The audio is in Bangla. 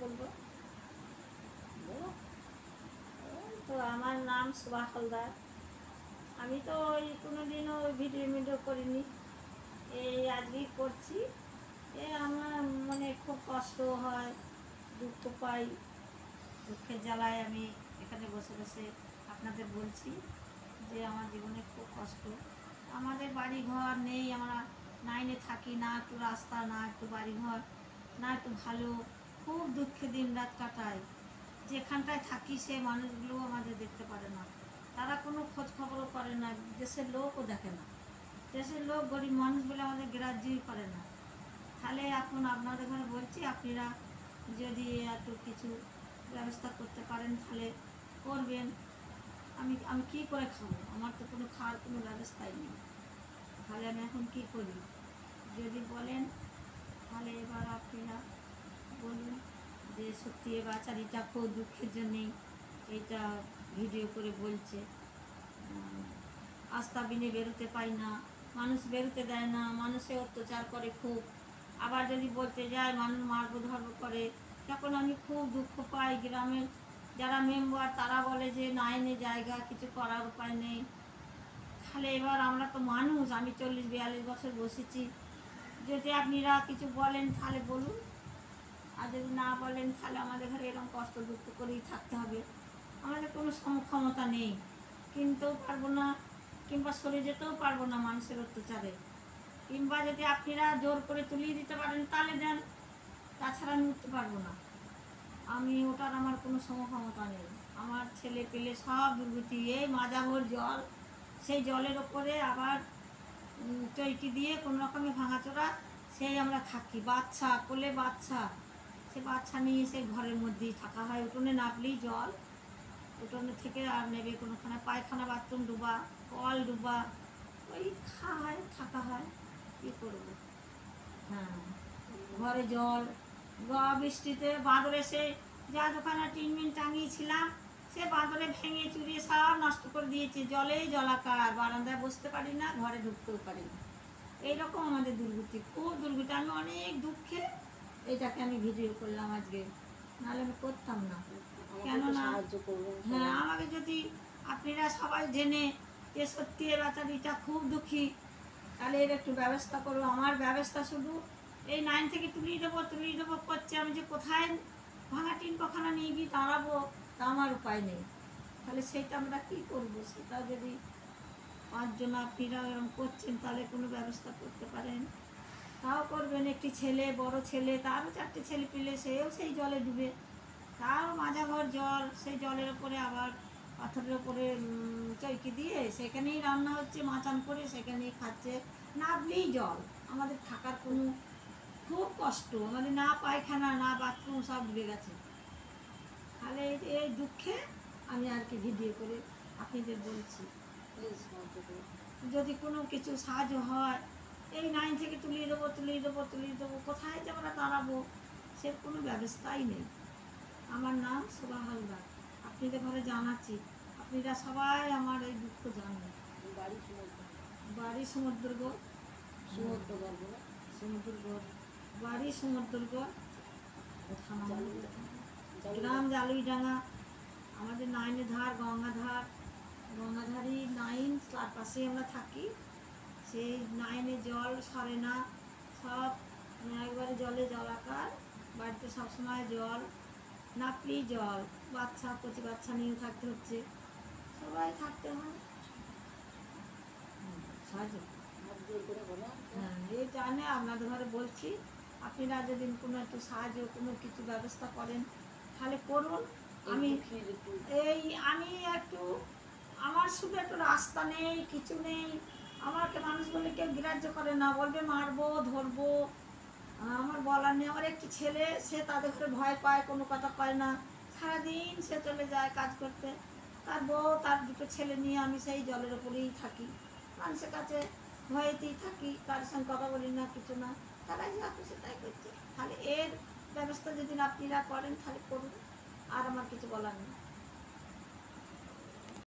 বলবো? তো আমার নাম সুভা হালদার। আমি তো ওই কোনোদিনও ভিডিও করিনি, এই আজকেই করছি। আমার মানে খুব কষ্ট হয়, দুঃখ পাই, দুঃখের জ্বালায় আমি এখানে বসে বসে আপনাদের বলছি যে আমার জীবনে খুব কষ্ট। আমাদের বাড়ি ঘর নেই, আমরা 9-এ থাকি, না একটু রাস্তা, না একটু বাড়ি ঘর, না একটু ভালো, খুব দুঃখে দিন রাত কাটায়। যেখানটায় থাকি সে মানুষগুলো আমাদের দেখতে পারে না, তারা কোনো খোঁজ খবরও করে না, দেশের লোকও দেখে না। দেশের লোক গরিব মানুষ বলে আমাদের গ্রাহ্যই করে না। তাহলে এখন আপনাদের ঘরে বলছি, আপনারা যদি একটু কিছু ব্যবস্থা করতে পারেন তাহলে করবেন। আমি আমি কী করে খাবো? আমার তো কোনো খাওয়ার কোনো ব্যবস্থাই নেই। তাহলে আমি এখন কী করি যদি বলেন? তাহলে এবার আপনারা বলুন যে সত্যি এ বাচ্চারিটা খুব দুঃখের জন্যেই এটা ভিডিও করে বলছে। আস্থা বিনে বেরোতে পাই না, মানুষ বেরোতে দেয় না, মানুষে অত্যাচার করে খুব। আবার যদি বলতে যায় মানুষ মারবো ধরবো করে, তখন আমি খুব দুঃখ পাই। গ্রামের যারা মেম্বার তারা বলে যে 9-এ জায়গা, কিছু করার উপায় নেই। তাহলে এবার আমরা তো মানুষ, আমি 40-42 বছর বসেছি, যদি আপনারা কিছু বলেন তাহলে বলুন, আর যদি না বলেন তাহলে আমাদের ঘরে এরকম কষ্ট দুঃখ করেই থাকতে হবে। আমাদের কোনো সমক্ষমতা নেই, কিনতেও পারবো না, কিংবা সরে যেতেও পারবো না মানুষের অত্যাচারে। কিংবা যদি আপনারা জোর করে তুলিয়ে দিতে পারেন তাহলে দেন, তাছাড়া আমি উঠতে পারবো না। আমি ওটার আমার কোনো সমক্ষমতা নেই। আমার ছেলে পেলে সব দুর্গতি, এই মাজাভর জল, সেই জলের ওপরে আবার চৈকি দিয়ে কোনো রকমে ভাঙাচোরা সেই আমরা থাকি। বাচ্চা কোলে বাচ্চা, সে বাচ্চা নিয়ে সেই ঘরের মধ্যেই থাকা হয়। উঠোনে নামলেই জল, উঠোনে থেকে আর নেবে কোনোখানে, পায়খানা বাথরুম ডুবা, কল ডুবা, ওই খায় থাকা হয়। কী করবো? হ্যাঁ, ঘরে জল, বৃষ্টিতে বাঁদরে সে যা দোকানে টিনমিন টাঙিয়েছিলাম সে বাঁদরে ভেঙে চুরিয়ে সব নষ্ট করে দিয়েছে। জলেই জলাকার, বারান্দায় বসতে পারি না, ঘরে ঢুকতেও পারি না। এইরকম আমাদের দুর্গতি, খুব দুর্গতি। আমি অনেক দুঃখে এটাকে আমি ভিডিও করলাম আজকে, নাহলে আমি করতাম না। কেননা হ্যাঁ, আমাকে যদি আপনারা সবাই জেনে যে সত্যি এ বাচ্চাটা খুব দুঃখী, তাহলে এর একটু ব্যবস্থা করো। আমার ব্যবস্থা শুধু এই 9 থেকে তুলিয়ে দেবো করছে, আমি যে কোথায় ভাঙা টিন কখানা নিয়ে গিয়ে দাঁড়াবো তা আমার উপায় নেই। তাহলে সেটা আমরা কী করবো? সেটা যদি 5 জন আপনারা এরকম করছেন তাহলে কোনো ব্যবস্থা করতে পারেন, তাও করবেন। একটি ছেলে, বড় ছেলে, তারও 4টে ছেলে পেলে, সেও সেই জলে ডুবে, তারও মাঝাঘর জল, সেই জলের ওপরে আবার পাথরের ওপরে চৌকি দিয়ে সেখানেই রান্না হচ্ছে, মাচান করে সেখানেই খাচ্ছে, নাবলেই জল। আমাদের থাকার কোনো খুব কষ্ট, আমাদের না পায়খানা না বাথরুম, সব ডুবে গেছে। তাহলে এই দুঃখে আমি আর কি ভিডিও করে আপনাদের বলছি, যদি কোনো কিছু সাহায্য হয়। এই 9 থেকে তুলিয়ে দেবো, কোথায় যে আমরা দাঁড়াবো সে কোনো ব্যবস্থাই নেই। আমার নাম সুভা হালদার, আপনাদের ঘরে জানাচ্ছি, আপনারা সবাই আমার এই দুঃখ জানেন। বাড়ি সমুদ্রগড়, বাড়ি সমুদ্রগড়, গ্রাম জালুইডাঙ্গা। আমাদের 9-এর ধার গঙ্গাধারী 9, তার পাশে আমরা থাকি। সেই 9-এ জল সরে না, সব একবারে জলে জলাকার। বাড়িতে সবসময় জল, নাপলি জল, বাচ্চা কচি বাচ্চা নিয়ে থাকতে হচ্ছে, সবাই থাকতে হয়। সাহায্য হ্যাঁ, এই জানে আপনাদের ঘরে বলছি, আপনারা যদি কোনো একটু সাহায্য, কোনো কিছু ব্যবস্থা করেন তাহলে করুন। আমি একটু, আমার শুধু একটু রাস্তা নেই, কিছু নেই। আমাকে মানুষ বলে কেউ গ্রাহ্য করে না, বলবে মারবো ধরবো, আমার বলার নেই। আমার একটি ছেলে, সে তাদের ঘরে ভয় পায়, কোনো কথা কয় না, সারাদিন সে চলে যায় কাজ করতে। তার বউ, তার 2টো ছেলে নিয়ে আমি সেই জলের ওপরেই থাকি, মানুষের কাছে ভয়েতেই থাকি, কার সঙ্গে কথা বলি না, কিছু না, তারাই যা খুশি তাই করছে। তাহলে এর ব্যবস্থা যদি আপনারা করেন তাহলে করুন, আর আমার কিছু বলার নেই।